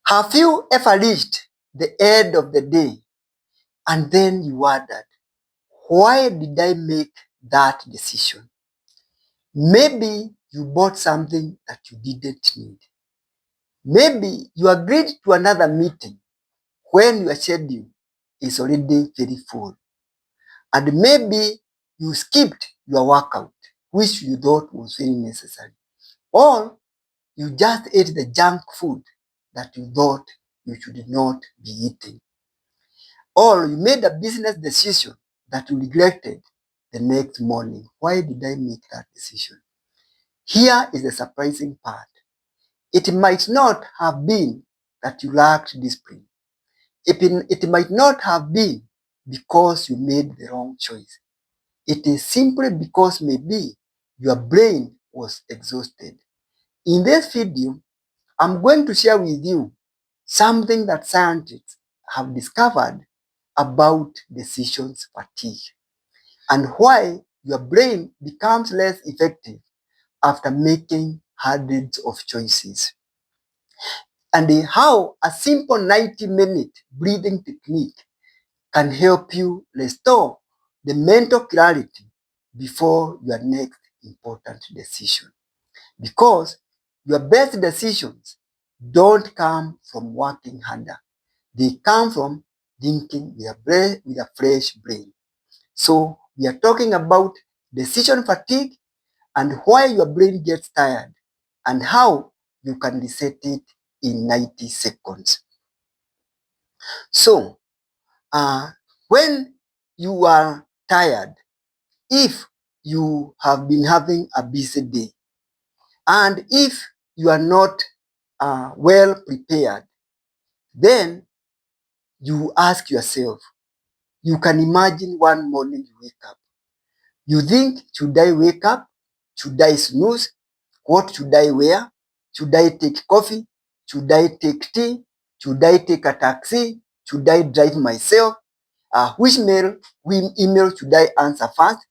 Have you ever reached the end of the day and then you wondered, why did I make that decision? Maybe you bought something that you didn't need. Maybe you agreed to another meeting when your schedule is already very full. And maybe you skipped your workout, which you thought was very necessary. Or you just ate the junk food that you thought you should not be eating. Or you made a business decision that you regretted the next morning. Why did I make that decision? Here is the surprising part. It might not have been that you lacked discipline. It might not have been because you made the wrong choice. It is simply because maybe your brain was exhausted. In this video, I'm going to share with you something that scientists have discovered about decisions fatigue and why your brain becomes less effective after making hundreds of choices, and how a simple 90-minute breathing technique can help you restore the mental clarity before your next important decision. Because your best decisions don't come from working harder. They come from thinking with a fresh brain. So we are talking about decision fatigue and why your brain gets tired and how you can reset it in 90 seconds. So when you are tired, if you have been having a busy day, and if you are not well prepared, then you ask yourself, you can imagine one morning you wake up. You think, should I wake up? Should I snooze? What should I wear? Should I take coffee? Should I take tea? Should I take a taxi? Should I drive myself? Which email should I answer first?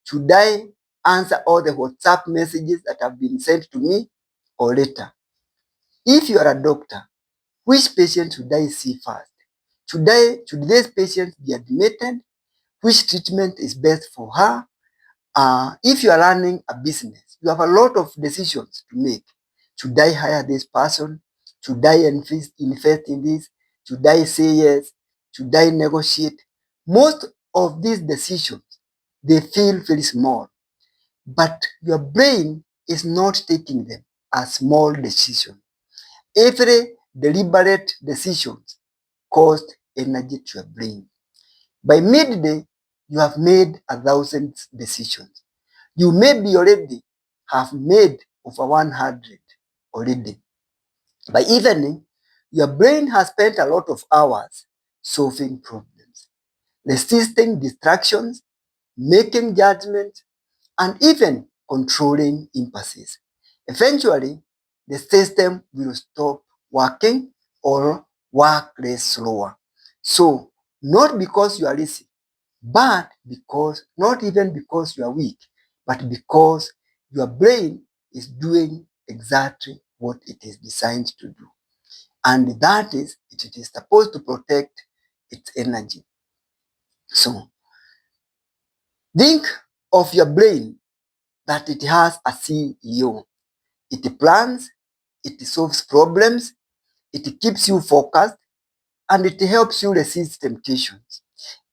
Should I answer all the WhatsApp messages that have been sent to me or later? If you are a doctor, which patient should I see first? Should this patient be admitted? Which treatment is best for her? If you are running a business, you have a lot of decisions to make. Should I hire this person? Should I invest in this? Should I say yes? Should I negotiate? Most of these decisions, they feel very small, but your brain is not taking them as small decisions. Every deliberate decision costs energy to your brain. By midday, you have made 1,000 decisions. You maybe already have made over 100 already. By evening, your brain has spent a lot of hours solving problems, resisting distractions, making judgments, and even controlling impulses. Eventually, the system will stop working or work less slower. So, not because you are lazy, but not even because you are weak, but because your brain is doing exactly what it is designed to do. And that is, it is supposed to protect its energy. So, think of your brain that it has a CEO. It plans, it solves problems, it keeps you focused, and it helps you resist temptations.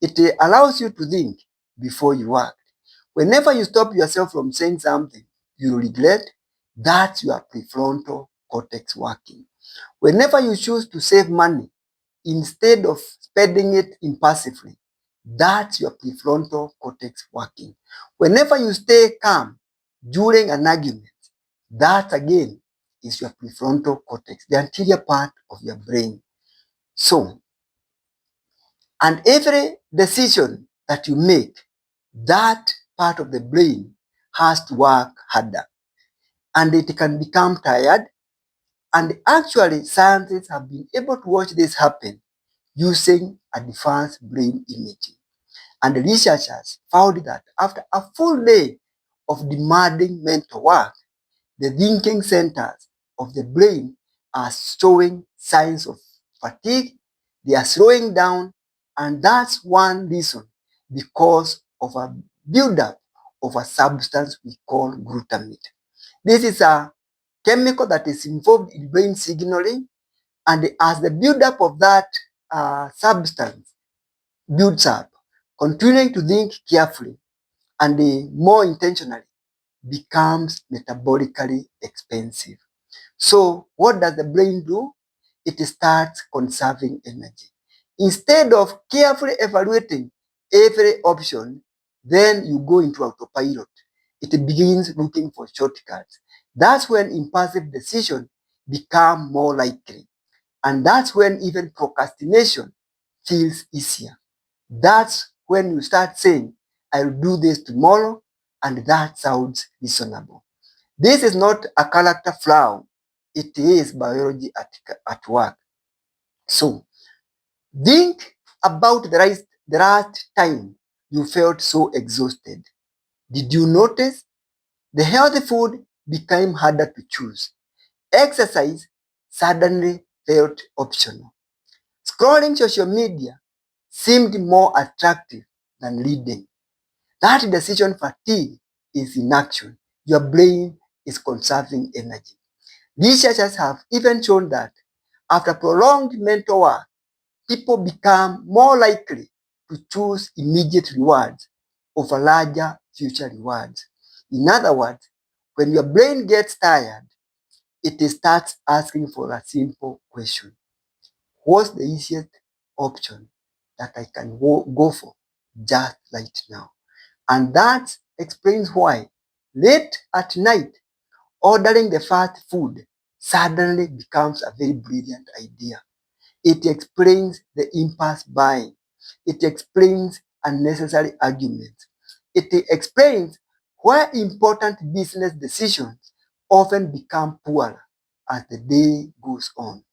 It allows you to think before you act. Whenever you stop yourself from saying something you regret, that's your prefrontal cortex working. Whenever you choose to save money instead of spending it impulsively, that's your prefrontal cortex working. Whenever you stay calm during an argument, that again is your prefrontal cortex, the anterior part of your brain. So, and every decision that you make, that part of the brain has to work harder and it can become tired. And actually, scientists have been able to watch this happen using advanced brain imaging. And the researchers found that after a full day of demanding mental work, the thinking centers of the brain are showing signs of fatigue, they are slowing down, and that's one reason, because of a buildup of a substance we call glutamate. This is a chemical that is involved in brain signaling, and as the buildup of that substance builds up, continuing to think carefully and more intentionally becomes metabolically expensive. So what does the brain do? It starts conserving energy. Instead of carefully evaluating every option, then you go into autopilot. It begins looking for shortcuts. That's when impulsive decisions become more likely. And that's when even procrastination feels easier. That's when you start saying, I'll do this tomorrow, and that sounds reasonable. This is not a character flaw, it is biology at work. So, think about the last time you felt so exhausted. Did you notice? The healthy food became harder to choose. Exercise suddenly felt optional. Scrolling social media seemed more attractive than reading. That decision fatigue is in action. Your brain is conserving energy. Researchers have even shown that after prolonged mental work, people become more likely to choose immediate rewards over larger future rewards. In other words, when your brain gets tired, it starts asking for a simple question. What's the easiest option that I can go for just right now? And that explains why late at night, ordering the fast food suddenly becomes a very brilliant idea. It explains the impulse buying. It explains unnecessary arguments. It explains why important business decisions often become poorer as the day goes on.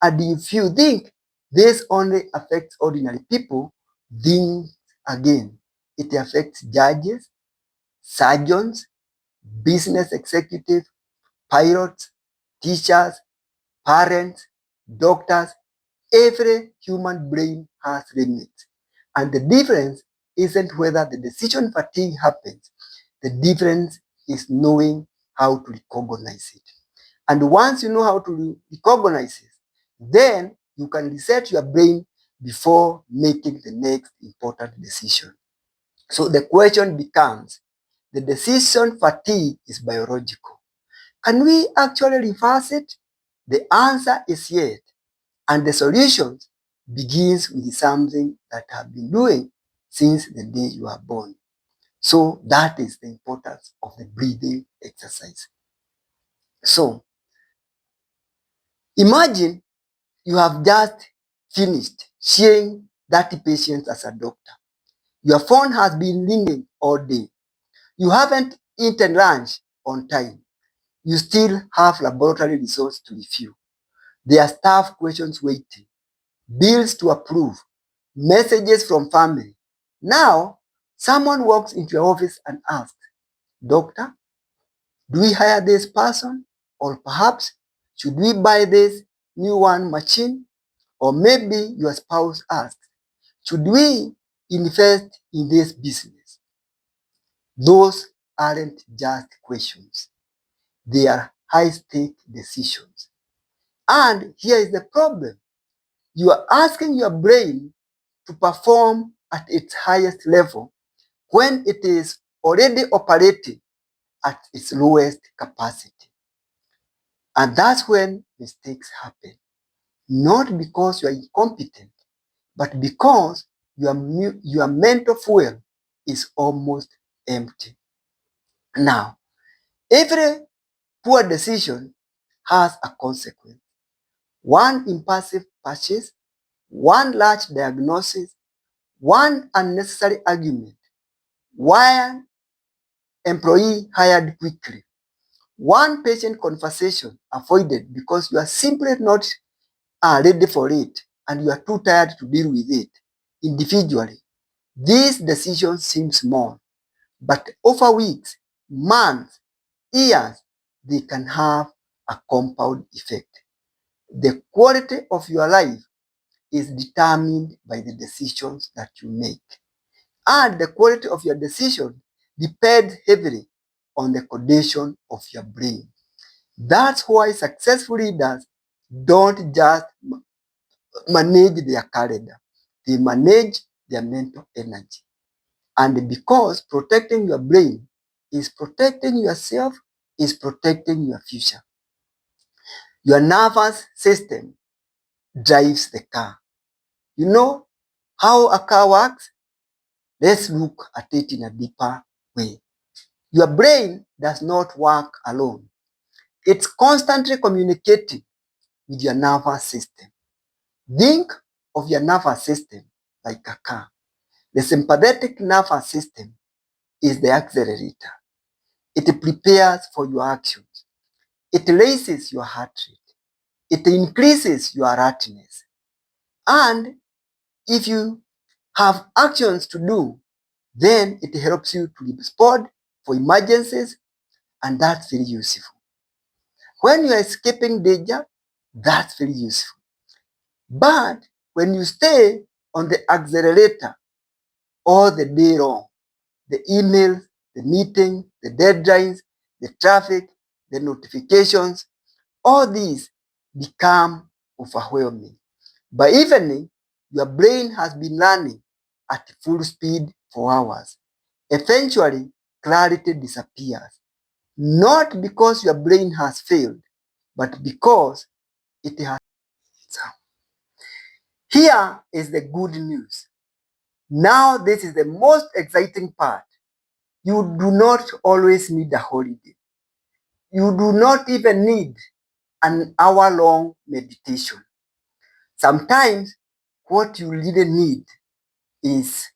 And if you think this only affects ordinary people, think again. It affects judges, surgeons, business executives, pilots, teachers, parents, doctors. Every human brain has limits. And the difference isn't whether the decision fatigue happens. The difference is knowing how to recognize it. And once you know how to recognize it, then you can reset your brain before making the next important decision. So the question becomes, the decision fatigue is biological. Can we actually reverse it? The answer is yes. And the solution begins with something that you have been doing since the day you are born. So that is the importance of the breathing exercise. So imagine you have just finished seeing 30 patients as a doctor. Your phone has been ringing all day. You haven't eaten lunch on time. You still have laboratory results to review. There are staff questions waiting, bills to approve, messages from family. Now, someone walks into your office and asks, Doctor, do we hire this person? Or perhaps, should we buy this new one machine? Or maybe your spouse asks, should we invest in this business? Those aren't just questions. They are high-stake decisions. And here is the problem. You are asking your brain to perform at its highest level when it is already operating at its lowest capacity. And that's when mistakes happen. Not because you are incompetent, but because your mental fuel is almost empty. Now, every poor decision has a consequence. One impulsive purchase, one large diagnosis, one unnecessary argument, one employee hired quickly, one patient conversation avoided because you are simply not ready for it and you are too tired to deal with it individually. These decisions seem small, but over weeks, months, years, they can have a compound effect. The quality of your life is determined by the decisions that you make. And the quality of your decision depends heavily on the condition of your brain. That's why successful leaders don't just manage their calendar, they manage their mental energy. And because protecting your brain is protecting yourself, is protecting your future. Your nervous system drives the car. You know how a car works? Let's look at it in a deeper way. Your brain does not work alone. It's constantly communicating with your nervous system. Think of your nervous system like a car. The sympathetic nervous system is the accelerator. It prepares for your actions. It raises your heart rate. It increases your alertness. And if you have actions to do, then it helps you to respond for emergencies, and that's very useful. When you are escaping danger, that's very useful. But when you stay on the accelerator all the day long, the emails, the meeting, the deadlines, the traffic, the notifications, all these become overwhelming. By evening, your brain has been running at full speed for hours. Eventually, clarity disappears. Not because your brain has failed, but because it has. Here is the good news. Now, this is the most exciting part. You do not always need a holiday. You do not even need an hour-long meditation. Sometimes what you really need is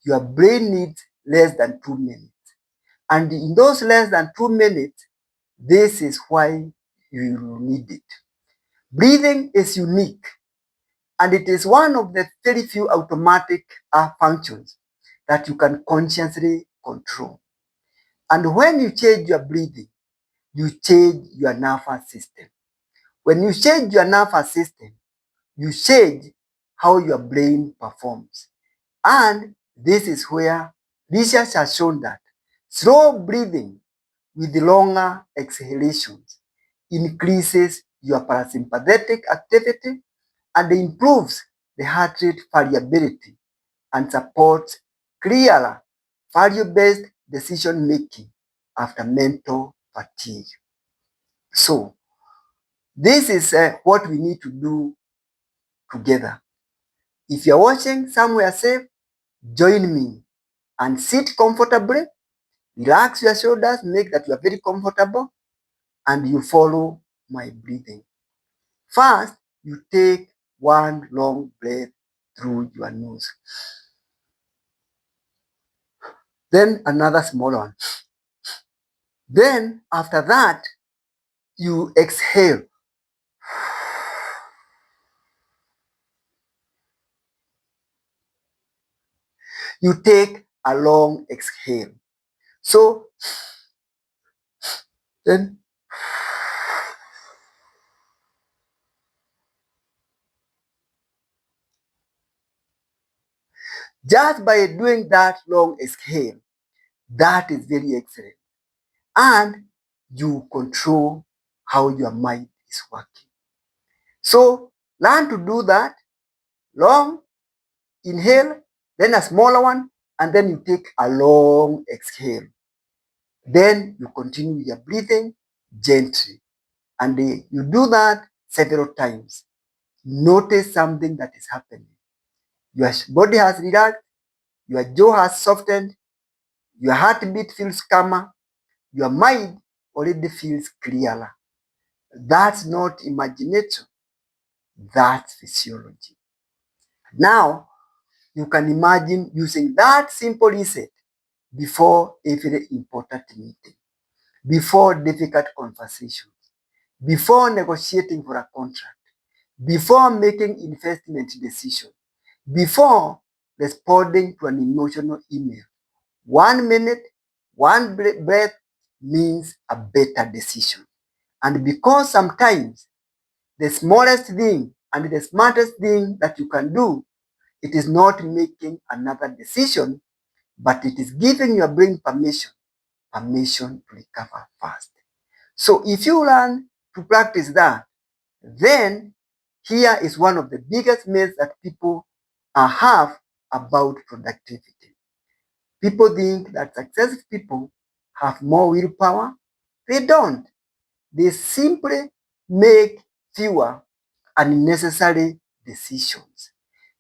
your brain needs less than 2 minutes. And in those less than 2 minutes, this is why you need it. Breathing is unique, and it is one of the very few automatic functions that you can consciously control. And when you change your breathing, you change your nervous system. When you change your nervous system, you change how your brain performs. And this is where research has shown that slow breathing with longer exhalations increases your parasympathetic activity and improves the heart rate variability and supports clearer, value-based decision making after mental fatigue. So, this is what we need to do together. If you're watching somewhere safe, join me and sit comfortably, relax your shoulders, make that you are very comfortable, and you follow my breathing. First, you take one long breath through your nose. Then another small one. Then after that, you exhale. You take a long exhale. So then just by doing that long exhale, that is very excellent. And you control how your mind is working. So learn to do that long inhale, then a smaller one, and then you take a long exhale. Then you continue your breathing gently. And you do that several times. Notice something that is happening. Your body has relaxed, your jaw has softened, your heartbeat feels calmer, your mind already feels clearer. That's not imagination, that's physiology. Now, you can imagine using that simple reset before every important meeting, before difficult conversations, before negotiating for a contract, before making investment decisions, before responding to an emotional email. 1 minute, one breath means a better decision. And because sometimes the smallest thing and the smartest thing that you can do, it is not making another decision, but it is giving your brain permission to recover fast. So if you learn to practice that, then here is one of the biggest myths that people have about productivity. People think that successful people have more willpower. They don't. They simply make fewer unnecessary decisions.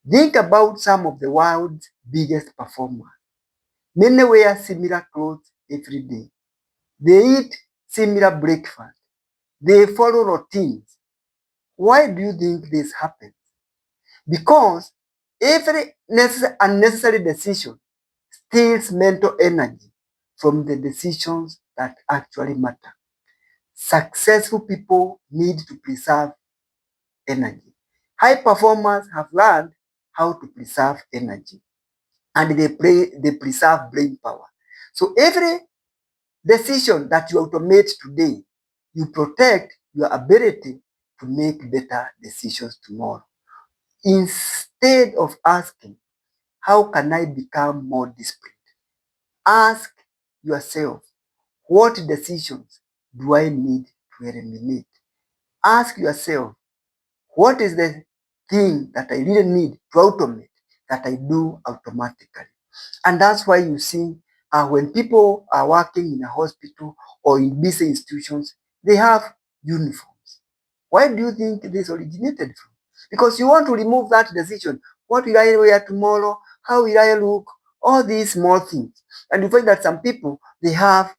Think about some of the world's biggest performers. Many wear similar clothes every day. They eat similar breakfast. They follow routines. Why do you think this happens? Because every unnecessary decision steals mental energy from the decisions that actually matter. Successful people need to preserve energy. High performers have learned how to preserve energy, and they preserve brain power. So every decision that you automate today, you protect your ability to make better decisions tomorrow. Instead of asking, how can I become more disciplined? Ask yourself, what decisions do I need to eliminate? Ask yourself, what is the thing that I really need to automate that I do automatically? And that's why you see when people are working in a hospital or in busy institutions, they have uniforms. Why do you think this originated from? Because you want to remove that decision. What will I wear tomorrow? How will I look? All these small things. And you find that some people, they have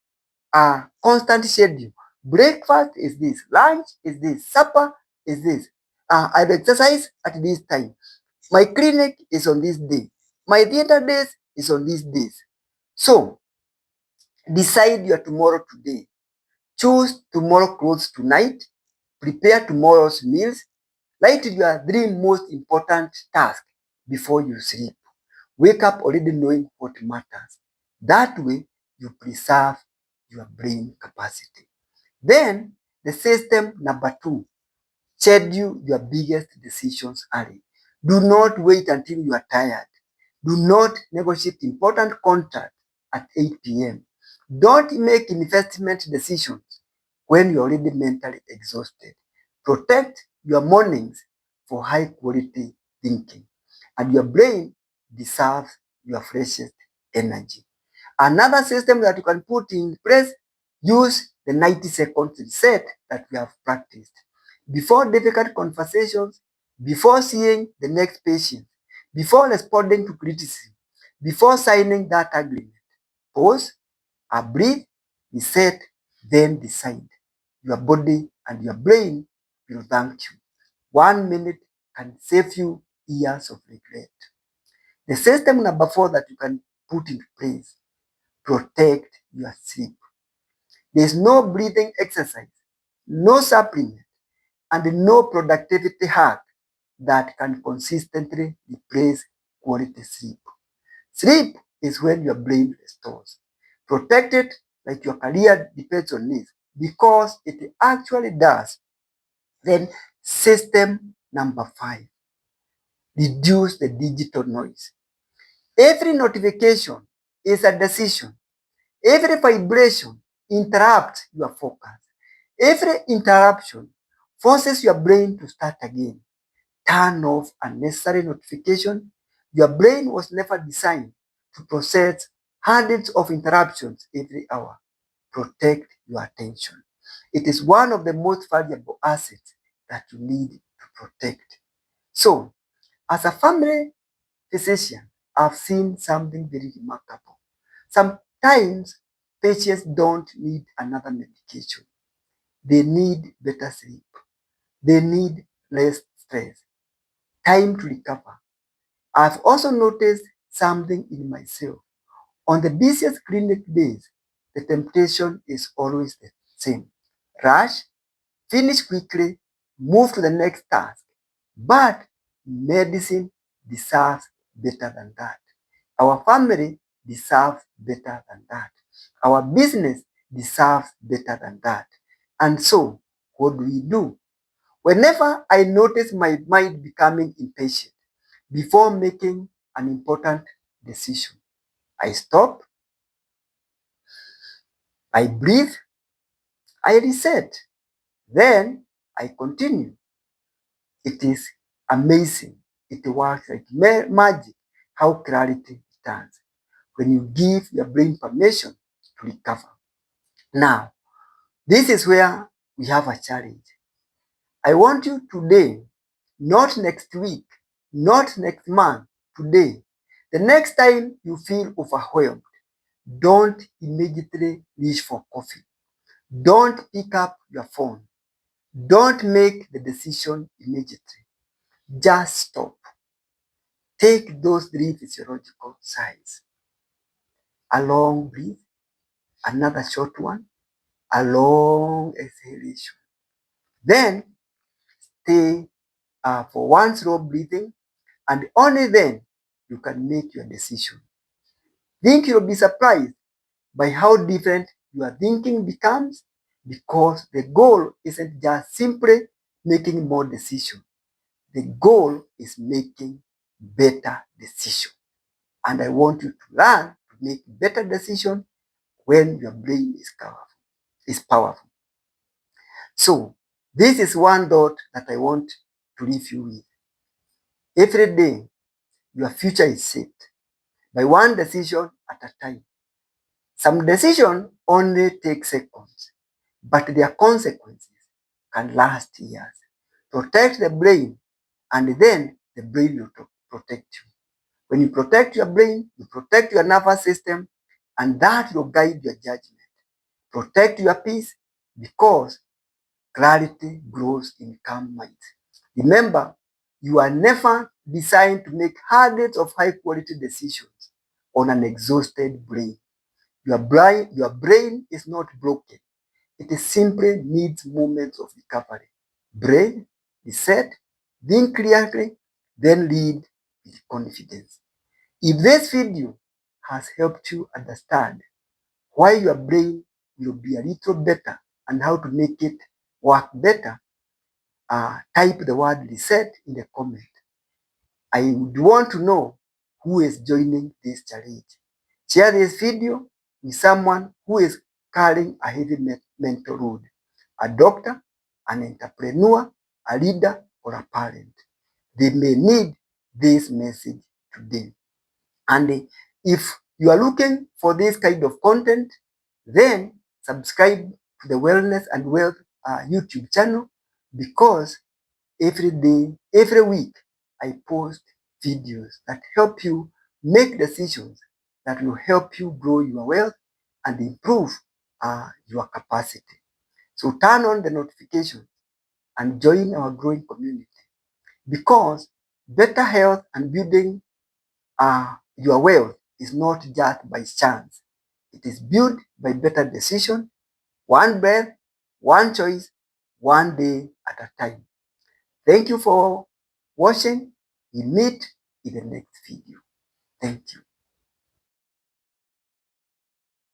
a constant schedule. Breakfast is this, lunch is this, supper is this. I've exercised at this time. My clinic is on this day. My theater days is on these days. So decide your tomorrow today. Choose tomorrow clothes tonight. Prepare tomorrow's meals. Write your 3 most important tasks before you sleep. Wake up already knowing what matters. That way, you preserve your brain capacity. Then, the system number 2, schedule your biggest decisions early. Do not wait until you are tired. Do not negotiate important contracts at 8 p.m. Don't make investment decisions when you're already mentally exhausted. Protect your mornings for high quality thinking, and your brain deserves your freshest energy. Another system that you can put in place, use the 90 seconds reset that we have practiced. Before difficult conversations, before seeing the next patient, before responding to criticism, before signing that agreement, pause, breathe, reset, then decide. Your body and your brain will thank you. 1 minute can save you years of regret. The system number 4 that you can put in place, protect your sleep. There's no breathing exercise, no supplement, and no productivity hack that can consistently replace quality sleep. Sleep is when your brain restores. Protect it like your career depends on it, because it actually does. Then system number 5, reduce the digital noise. Every notification is a decision. Every vibration interrupts your focus. Every interruption forces your brain to start again. Turn off unnecessary notification. Your brain was never designed to process hundreds of interruptions every hour. Protect your attention. It is one of the most valuable assets that you need to protect. So, as a family physician, I've seen something very remarkable. Sometimes patients don't need another medication. They need better sleep. They need less stress, time to recover. I've also noticed something in myself. On the busiest clinic days, the temptation is always the same. Rush, finish quickly, move to the next task. But medicine deserves better than that. Our family deserves better than that. Our business deserves better than that. And so, what do? Whenever I notice my mind becoming impatient before making an important decision, I stop, I breathe, I reset, then I continue. It is amazing. It works like magic how clarity returns when you give your brain permission to recover. Now, this is where we have a challenge. I want you today, not next week, not next month, today. The next time you feel overwhelmed, don't immediately reach for coffee. Don't pick up your phone. Don't make the decision immediately. Just stop. Take those three physiological sighs. A long breath, another short one, a long exhalation. Then stay for one slow breathing, and only then you can make your decision. Think you'll be surprised by how different your thinking becomes, because the goal isn't just simply making more decisions. The goal is making better decisions. And I want you to learn to make better decisions when your brain is powerful. So this is one thought that I want to leave you with. Every day, your future is shaped by one decision at a time. Some decisions only take seconds, but their consequences can last years. Protect the brain, and then the brain will protect you. When you protect your brain, you protect your nervous system, and that will guide your judgment. Protect your peace, because clarity grows in calm minds. Remember, you are never designed to make hundreds of high-quality decisions on an exhausted brain. Your brain is not broken. It simply needs moments of recovery. Brain, reset, think clearly, then lead with confidence. If this video has helped you understand why your brain will be a little better and how to make it work better, type the word reset in the comment. I would want to know who is joining this challenge. Share this video with someone who is carrying a heavy mental load, a doctor, an entrepreneur, a leader, or a parent. They may need this message today. And if you are looking for this kind of content, then subscribe to the Wellness and Wealth YouTube channel, because every day, every week, I post videos that help you make decisions that will help you grow your wealth and improve your capacity. So turn on the notifications and join our growing community, because better health and building your wealth is not just by chance. It is built by better decision, one breath, one choice, one day at a time. Thank you for watching. We meet in the next video. Thank you.